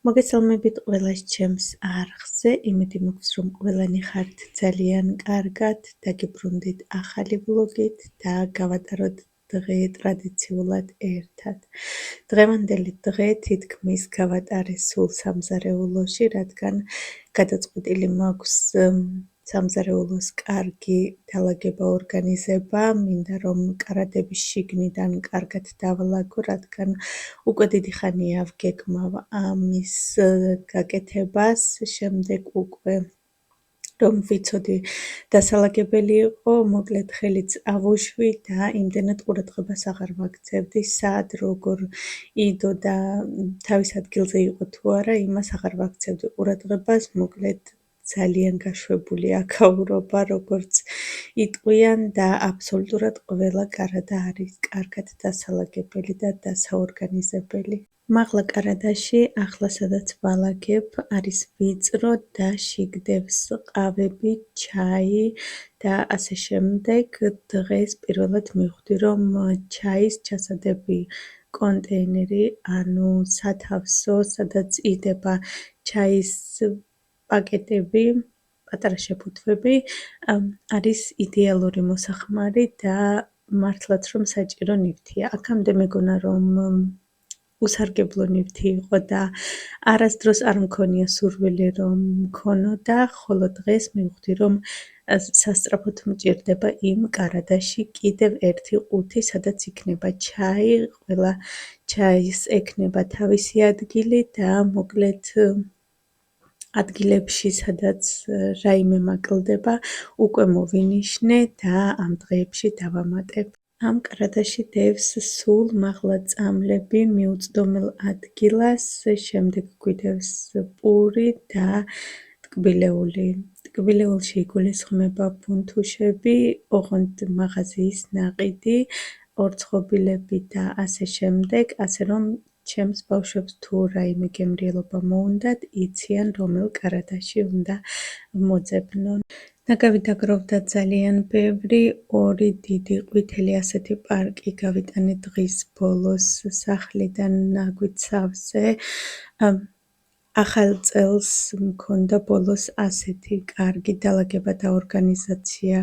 მოგესალმებით ყველას ჩემს არხზე, იმედი მაქვს, რომ ყველანი ხართ ძალიან კარგად, დაგიბრუნდით ახალი ვლოგით და გავატაროთ დღე ტრადიციულად ერთად. დღევანდელი დღე თითქმის გავატარე სულ სამზარეულოში, რადგან გადაწყვეტილი მაქვს სამზარეულოს კარგი დალაგება ორგანიზება, მინდა რომ კარადების შიგნიდან კარგად დავალაგო, რადგან უკვე დიდი ხანია ვგეგმავ ამის გაკეთებას, შემდეგ უკვე რომ ვიცოდი დასალაგებელი იყო, მოკლედ ხელიც ავუშვი და იმდენად ყურადღებას აღარ ვაქცევდი, სად, როგორ იდო და თავის ადგილზე იყო თუ არა, იმას აღარ ვაქცევდი ყურადღებას, მოკლედ ძალიან გაშვებული აქაურობა, როგორც იტყვიან და აბსოლუტურად ყველა კარადა არის კარგად დასალაგებელი და დასაორგანიზებელი. მაღლა კარადაში, ახლა სადაც ვალაგებ, არის ვიწრო და შიგდევს ყავები, ჩაი და ასე შემდეგ. დღეს პირველად მივხვდი, რომ ჩაის ჩასადები კონტეინერი, ანუ სათავსო, სადაც იდება ჩაის პაკეტები, პატარა შეფუთვები, არის idეალური მოსახმარი და მართლაც რომ საჭირო ნივთია. აქამდე მეგონა რომ უსარგებლო ნივთი იყო და არასდროს არ მქონია სურვილი რომ მქონოდა, ხოლო დღეს მივხვდი რომ სასწრაფოდ მჭირდება იმ კარადაში კიდევ ერთი ყუთი, სადაც იქნება ჩაი, ყველა ჩაის ექნება თავისი ადგილი და მოკლედ ადგილებში, სადაც რაიმე მაკლდება, უკვე მოვინიშნე და ამ დღეებში დავამატებ. ამ კარადაში დევს სულ მაღლა წამლები მიუწდომელ ადგილას, შემდეგ გვიდევს პური და ტკბილეული. ტკბილეულში იგულისხმება ბუნთუშები, ოღონდ მაღაზიის ნაყიდი, ორცხობილები და ასე შემდეგ, ასე რომ ჩემს ბავშვებს თუ რაიმე გემრიელობა მოუნდათ, იციან რომელ კარადაში უნდა მოძებნონ. ნაგავი დაგროვდა ძალიან ბევრი, 2 დიდი ყვითელი ასეთი პარკი გავიტანე დღის ბოლოს სახლიდან ნაგვით სავზე. ახალ წელს მქონდა ბოლოს ასეთი კარგი დალაგება და ორგანიზაცია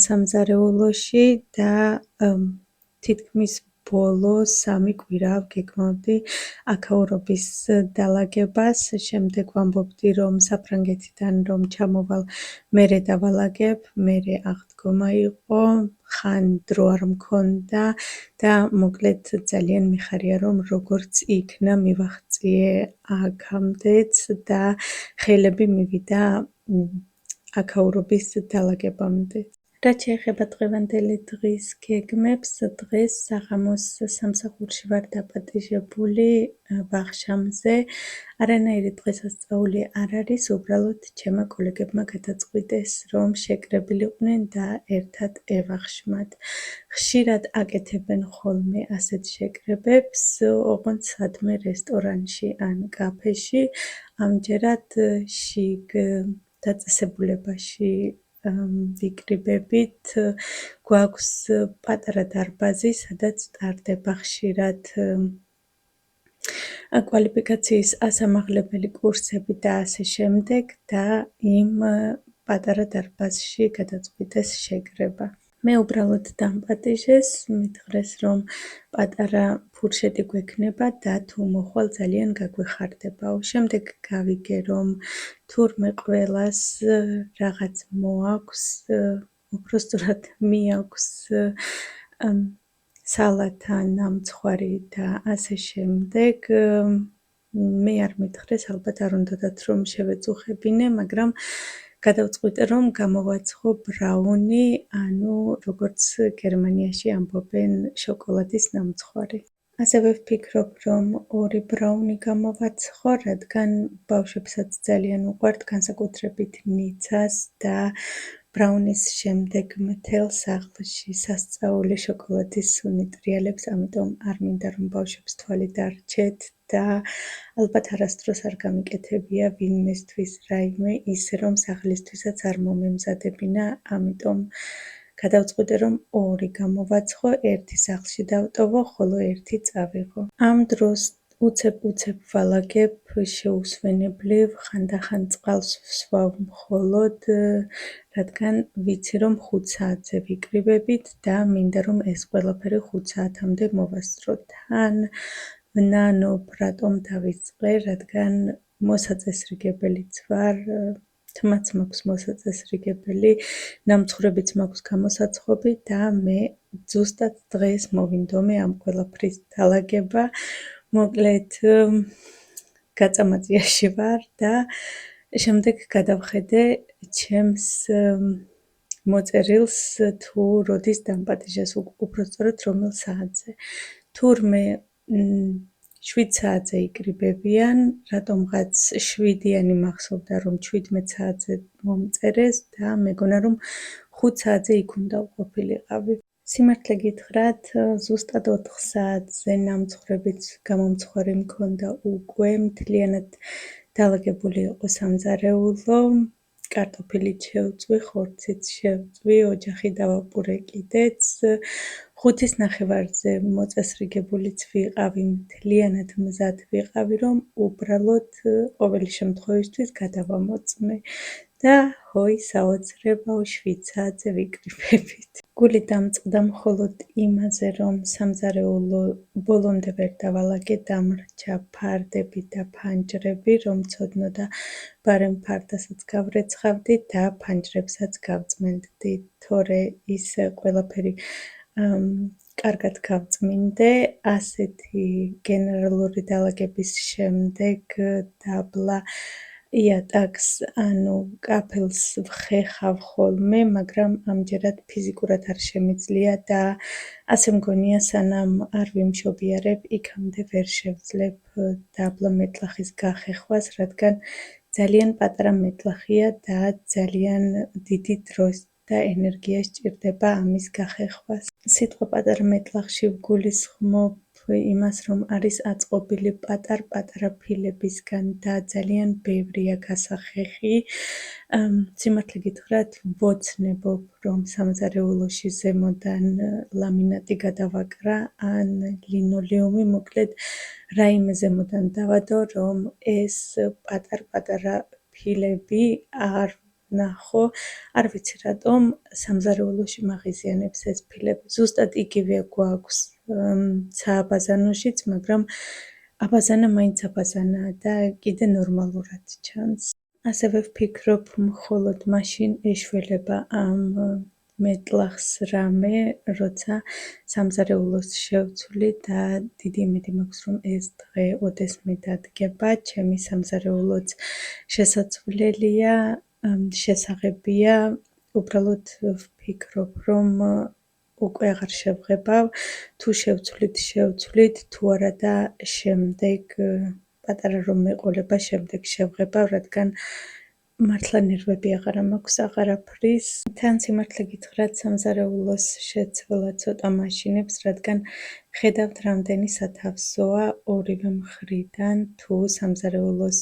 სამზარეულოში და თითქმის ბოლო 3 კვირა ვგეგმავდი აქაურობის დალაგებას, შემდეგ ვამბობდი რომ საფრანგეთიდან რომ ჩამოვალ მერე დავალაგებ, მერე აღდგომა იყო, ხან დრო არ მქონდა და მოკლედ ძალიან მიხარია რომ როგორც იქნა მივაღწიე აქამდეც და ხელები მივიდა აქაურობის დალაგებამდე. რაც შეეხება დღევანდელი დღის გეგმებს, დღეს საღამოს სამსახურში ვარ დაპატიჟებული ვახშამზე. არანაირი დღესასწაული არ არის, უბრალოდ ჩემმა კოლეგებმა გადაწყვიტეს, რომ შეკრებილიყვნენ და ერთად ევახშმათ. ხშირად აკეთებენ ხოლმე ასეთ შეკრებებს, ოღონდ სადმე რესტორანში ან კაფეში, ამჯერად შიგ დაწესებულებაში ვიკრიბებით, გვაქვს პატარა დარბაზი, სადაც ტარდება ხშირად კვალიფიკაციის ასამაღლებელი კურსები და ასე შემდეგ და იმ პატარა დარბაზში გადაწყვიტეს შეკრება. მე უბრალოდ დამპატიჟეს, მითხრეს რომ პატარა ფურშეტი გვექნება და თუ მოხვალ ძალიან გაგვეხარდებაო. შემდეგ გავიგე რომ თურმე ყველას რაღაც მოაქვს, უпросторად მიაქვს სალათა ნამცხვარი და ასე შემდეგ. მე არ მითხრეს, ალბათ არ უნდათ რომ შევეწუხებინე, მაგრამ გადავწყვიტე რომ გამოვაცხო ბრაუნი, ანუ როგორც გერმანიაში ამბობენ შოკოლადის ნამცხვარი. ასევე ვფიქრობ რომ 2 ბრაუნი გამოვაცხო, რადგან ბავშვებსაც ძალიან უყვართ, განსაკუთრებით ნიცას და ბრაუნის შემდეგ მთელ სახლში სასწაული შოკოლადის სუნი ტრიალებს, ამიტომ არ მინდა რომ ბავშვებს თვალი დარჩეთ და ალბათ არასდროს არ გამიკეთებია ვინმესთვის რაიმე, ისე რომ სახლისთვისაც არ მომემზადებინა, ამიტომ გადავწყვიტე რომ 2 გამოვაცხო, 1 სახლში დავტოვო, ხოლო 1 წავიღო. ამ დროს უცებ ვალაგებ შეუსვენებლივ, ხანდახან წყალს ვსვავ მხოლოდ, რადგან ვიცი, რომ 5 საათზე ვიკრიბებით და მინდა, რომ ეს ყველაფერი 5 საათამდე მოვასწრო. თან ვნანობ, რატომ დავიწყე, რადგან მოსაწესრიგებელიც ვარ, თმაც მაქვს მოსაწესრიგებელი, ნამცხრებიც მაქვს გამოსაცხობი და მე ზუსტად დღეს მოვინდომე ამ ყველაფრის დალაგება. მოკლედ, გაწამაწიაში ვარ და შემდეგ გადავხედე ჩემს მოწერილს თუ როდის დამპატიჟეს, უпростоროდ რომელ საათზე. თურმე 7 საათზე იკრიბებიან, რატომღაც 7-იანი მახსოვდა, რომ 17 საათზე მომწერეს და მეგონა, რომ 5 საათზე იქ უნდა ვყოფილიყავი. სიმართლე გითხრათ, ზუსტად 4 საათზე ნამცხრებით გამომცხვარი მქონდა უკვე, მთლიანად დალაგებული იყო სამზარეულო, კარტოფილით შევწვი, ხორცით შევწვი, ოჯახი დავაპურე კიდეც, 5-ის ნახევარზე მოწესრიგებულიც ვიყავი, მთლიანად მზად ვიყავი, რომ უბრალოდ ყოველი შემთხვევისთვის გადავამოწმე და ჰოი საოცრებაო 7 საათზე ვიკრიბებით. გული დამწყდა მხოლოდ იმაზე, რომ სამზარეულო ბოლომდე ვერ დავალაგე, დამრჩა ფარდები და ფანჯრები, რომ ცოდნო და ბარემ ფარდასაც გავრეცხავდი და ფანჯრებსაც გავწმენდდი, თორე ის ყველაფერი კარგად გავწმინდე, ასეთი გენერალური დალაგების შემდეგ დაბლა იატაკს, ანუ კაფელს ვხეხავ ხოლმე, მაგრამ ამჯერად ფიზიკურად არ შემიძლია და ასე მგონია, სანამ არ ვიმშობიარებ, იქამდე ვერ შევძლებ დაბლა მეტლახის გახეხვას, რადგან ძალიან პატარა მეტლახია და ძალიან დიდი დროს და ენერგია სჭირდება ამის გახეხვას. სიტყვა პატარა მეტლახში ვგულისხმობ იმას, რომ არის აწყობილი პატარ-პატარა ფილებისგან და ძალიან ბევრია გასახეხი. სიმართლე გითხრათ, ვოცნებობ, რომ სამზარეულოში ზემოდან ლამინატი გადავაკრა ან ლინოლეუმი, მოკლედ რაიმე ზემოდან დავადო, რომ ეს პატარ-პატარა ფილები არ ვნახო, არ ვიცი რატომ, სამზარეულოში მაღიზიანებს ეს ფილები. ზუსტად იგივე გვაქვს სააბაზანოშიც, მაგრამ აბაზანა მაინც აბაზანაა და კიდე ნორმალურად ჩანს. ასევე ვფიქრობ, მხოლოდ მაშინ ეშველება ამ მეტლახს რამე, როცა სამზარეულოს შევცვლი და დიდი იმედი მაქვს, რომ ეს დღე ოდესმე დადგება, ჩემი სამზარეულოც შესაძვლელია, შესაღებია, უბრალოდ ვფიქრობ, რომ უკვე აღარ შევღებავ, თუ შევცვლით, თუ არა და შემდეგ პატარა რომ მეყოლება, შემდეგ შევღებავ, რადგან მართლა ნერვები აღარა მაქვს აღარაფრის. თან სიმართლე გითხრათ, სამზარეულოს შეცვლა ცოტა მაშინებს, რადგან ხედავთ რამდენი სათავსოა ორივე მხრიდან, თუ სამზარეულოს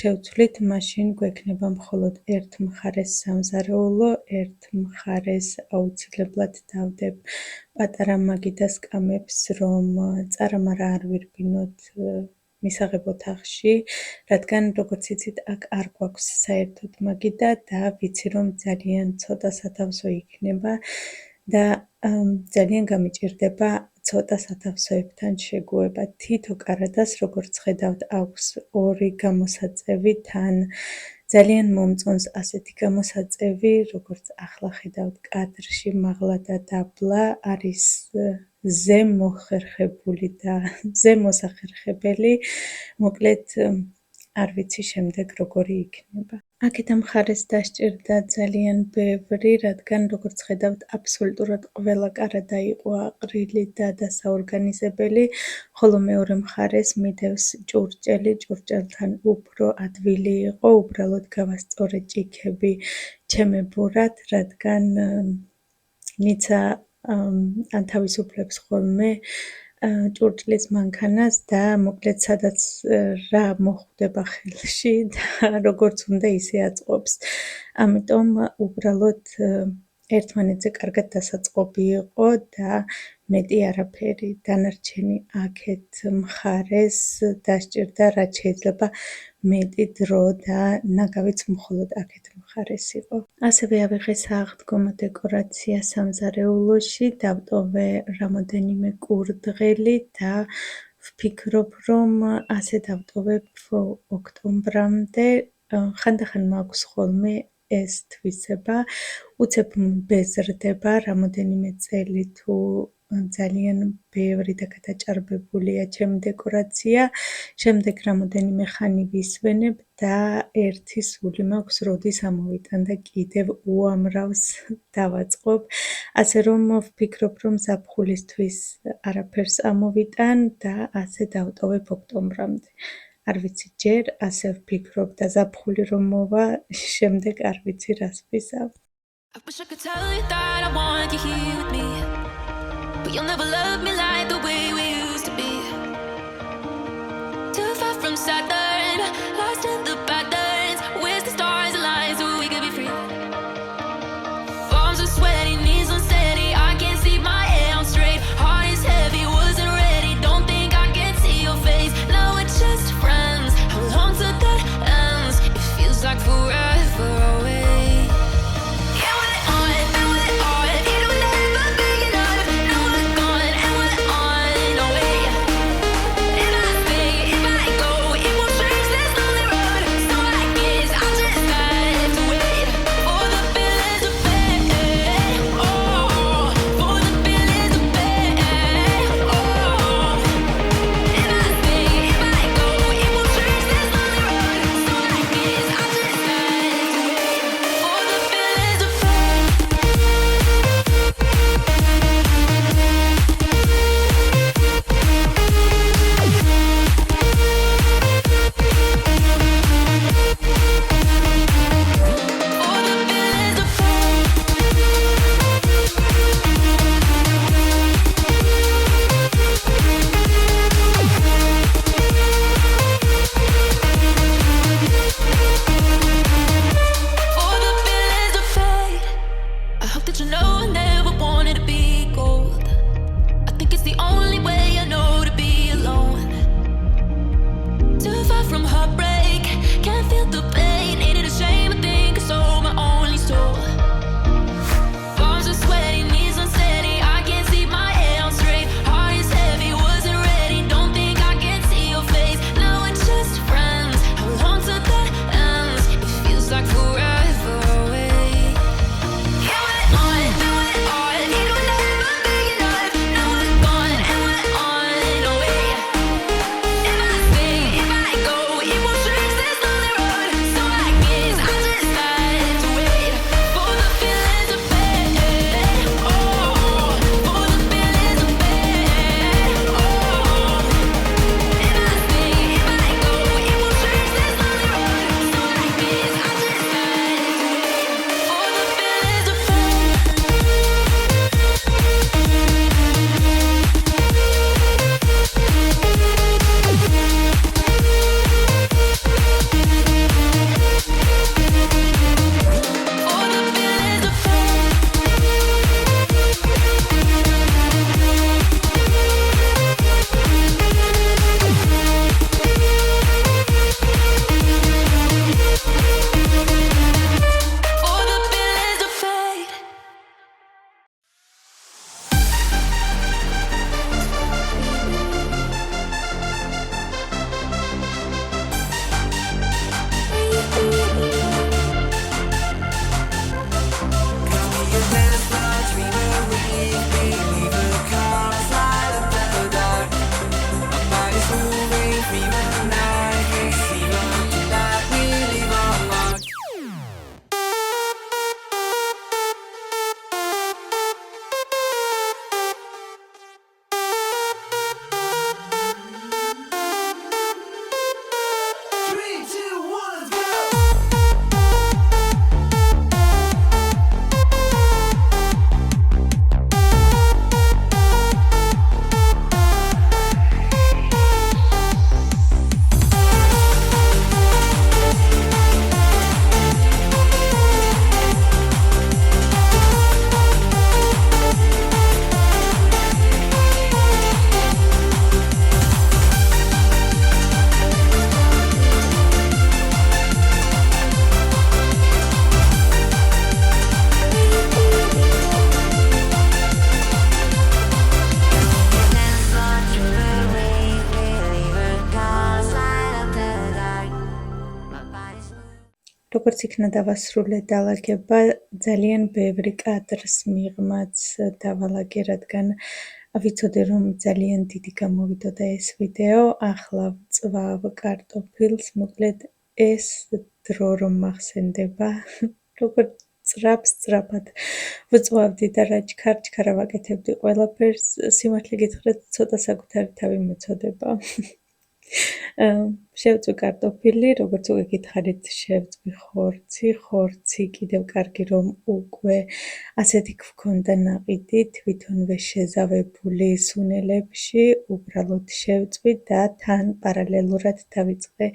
შევცვლით, მაშინ გვექნება მხოლოდ ერთ მხარეს სამზარეულო, ერთ მხარეს აუცილებლად დავდებ პატარა მაგიდა სკამებს, რომ წარამარა არ ვირბინოთ მისაღებ ოთახში, რადგან როგორც იცით, აქ არ გვაქვს საერთოდ მაგიდა და ვიცი, რომ ძალიან ცოტა სათავსო იქნება და ძალიან გამიჭირდება ცოტა სათავსოებთან შეგუება. თითო კარადას, როგორც ხედავთ, აქვს 2 გამოსაწევი, თან ძალიან მომწონს ასეთი გამოსაწევი, როგორც ახლა ხედავთ კადრში, მაღლა და დაბლა, არის ზემოხერხებული და ზემოსახერხებელი, მოკლედ არ ვიცი შემდეგ როგორი იქნება. აქედან მხარეს დასჭირდა ძალიან ბევრი, რადგან როგორც ხედავთ, აბსოლუტურად ყველა კარადა იყო აყრილი და დასაორგანიზებელი, ხოლო მეორე მხარეს მიდევს ჭურჭელი, ჭურჭელთან უფრო ადვილი იყო, უბრალოდ გავასწორე ჭიქები ჩემებურად, რადგან ნიცა ანთავისუფლებს ხოლმე ჭურჭლის მანქანას და მოკლედ სადაც რა მოხვდება ხელში და როგორც უნდა ისე აწყობს. ამიტომ უბრალოდ ერთმანეთზე კარგად დასაწყობი იყო და მეტი არაფერი. დანარჩენი აქეთ მხარეს დასჭირდა, რაც შეიძლება მეტი დრო და ნაგავიც მხოლოდ აქეთ მხარეს იყო. ასევე ავიღე სააღდგომო დეკორაცია სამზარეულოში, დავტოვე რამოდენიმე კურდღელი და ვფიქრობ, რომ ასე დავტოვებ ოქტომბრამდე. ხანდახან მაქვს ხოლმე ეს თვისება, უცებ მბეზრდება რამოდენიმე წელი თუ ძალიან ბევრი და გადაჭარბებულია ჩემი დეკორაცია, შემდეგ რამოდენიმე ხანი ვისვენებ და ერთი სული მაქვს, როდის ამოვიტან და კიდევ უამრავს დავაწყობ, ასე რომ ვფიქრობ, რომ ზაფხულისთვის არაფერს ამოვიტან და ასე დავტოვებ ოქტომბრამდე. არ ვიცი, ჯერ ასე ვფიქრობ და ზაფხული რომ მოვა, შემდეგ არ ვიცი რას ვიზავ. I wish I could tell you that I want you here with me, but you'll never love me like the way we used to be. Too far from Saturn, lost in the patterns. Where's the stars align so we could be free? Palms are sweaty, knees unsteady. I can't see my head on straight. Heart is heavy, wasn't ready. Don't think I can see your face. Now we're just friends. How long till that ends? It feels like forever away. როგორც იქნა დავასრულე დალაგება, ძალიან ბევრი კადრს მიღმაც დავალაგე, რადგან ვიცოდი, რომ ძალიან დიდი გამოვიდოდა ეს ვიდეო. ახლა ვწვავ კარტოფილს, მოკლედ ეს დრო რომ მახსენდება, როგორც სწრაფად ვწვავდი და რა ჩქარ-ჩქარა ვაკეთებდი ყველაფერს, სიმართლე გითხრათ, ცოტა საკუთარი თავი მეწოდება. შევწვი კარტოფილი, როგორც უკვე გითხარით, შევწვი ხორცი კიდევ კარგი რომ უკვე ასეთი გვქონდა ნაყიდი, თვითონვე შეზავებული სუნელებში, უბრალოდ შევწვი და თან პარალელურად დავიწყე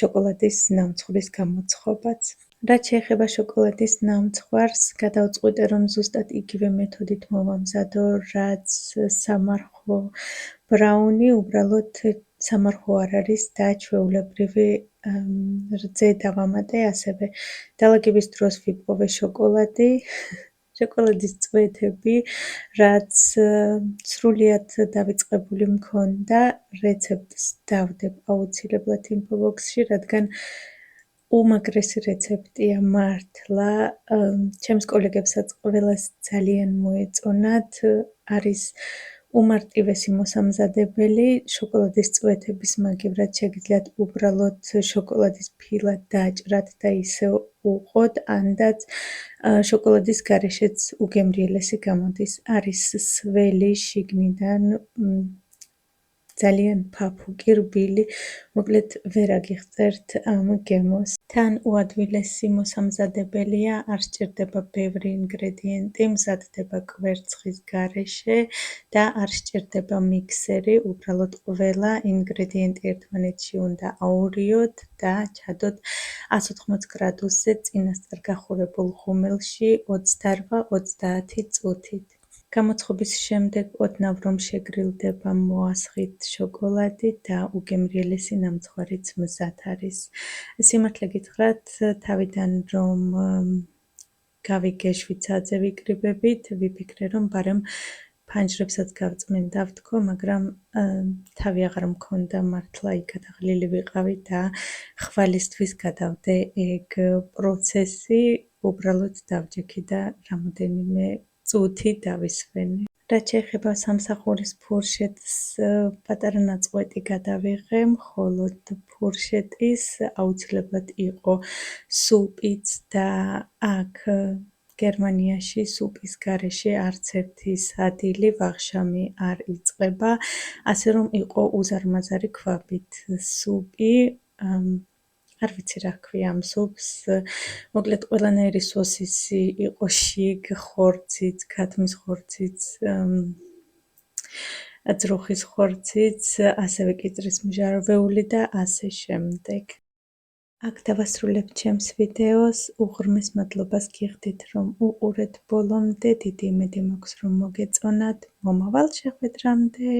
შოკოლადის ნამცხვრის გამოცხობაც. რაც შეეხება შოკოლადის ნამცხვარს, გადავწყვიტე, რომ ზუსტად იგივე მეთოდით მოვამზადო, რაც სამარხო ბრაუნი, უბრალოდ სამარხო არ არის და ჩვეულებრივი რძე დავამატე, ასევე დალაგების დროს ვიპოვე შოკოლადის წვეთები, რაც სრულიად დავიწყებული მქონდა, რეცეპტს დავდებ აუცილებლად ინფობოქსში, რადგან უმაგრესი რეცეპტია მართლა, ჩემს კოლეგებსაც ყველას ძალიან მოეწონათ, არის უმარტივესი მოსამზადებელი, შოკოლადის წვეთების მაგივრად შეგიძლიათ უბრალოდ შოკოლადის ფილად დაჭრათ და ისე უყოთ, ანდაც შოკოლადის გარეშეც უგემრიელესი გამოდის. არის სველი შიგნიდან, ძალიან ფაფუკი, რბილი, მოკლედ ვერ აგიღწევთ ამ გემოს. თან უადვილესი მოსამზადებელია, არ სჭირდება ბევრი ინგრედიენტი, მზადდება კვერცხის გარეშე და არ სჭირდება მიქსერი, უბრალოდ ყველა ინგრედიენტი ერთმანეთში უნდა აურიოთ და ჩადოთ 180 გრადუსზე წინასწარ გახურებულ ღუმელში 28-30 წუთით. გამოცხობის შემდეგ ოდნავ რომ შეგრილდება, მოასხით შოკოლადი და უგემრიელესი ნამცხვარიც მზად არის. სიმართლე გითხრათ, თავიდან რომ გავიგე შვიცაძე ვიკრიბებით, ვიფიქრე, რომ ბარემ ფანჯრებსაც გავწმენდა ვთქო, მაგრამ თავი აღარ მქონდა, მართლა იქადაღლილი ვიყავი და ხვალისთვის გადავდე ეგ პროცესი, უბრალოდ დავჯექი და რამოდენიმე წუთი დავისვენი. რაც შეეხება სამსახურის ფურშეტს, პატარა ნაწყვეტი გადავიღე, მხოლოდ ფურშეტის აუცილებლად იყო სუპიც და აქ გერმანიაში სუპის გარეშე არც ერთი სადილი ვახშამი არ იწყება, ასე რომ იყო უზარმაზარი ქვაბით სუპი, არ ვიცი რა ჰქვია ამ სუპს, მოკლედ ყველანაირი სოსისი იყო შიგ, ხორციც, ქათმის ხორციც, ძრუხის ხორციც, ასევე კიწრის მჟარვეული და ასე შემდეგ. აქ დავასრულებ ჩემს ვიდეოს, უღრმეს მადლობას გიხდით, რომ უყურეთ ბოლომდე, დიდი იმედი მაქვს, რომ მოგეწონათ, მომავალ შეხვედრამდე.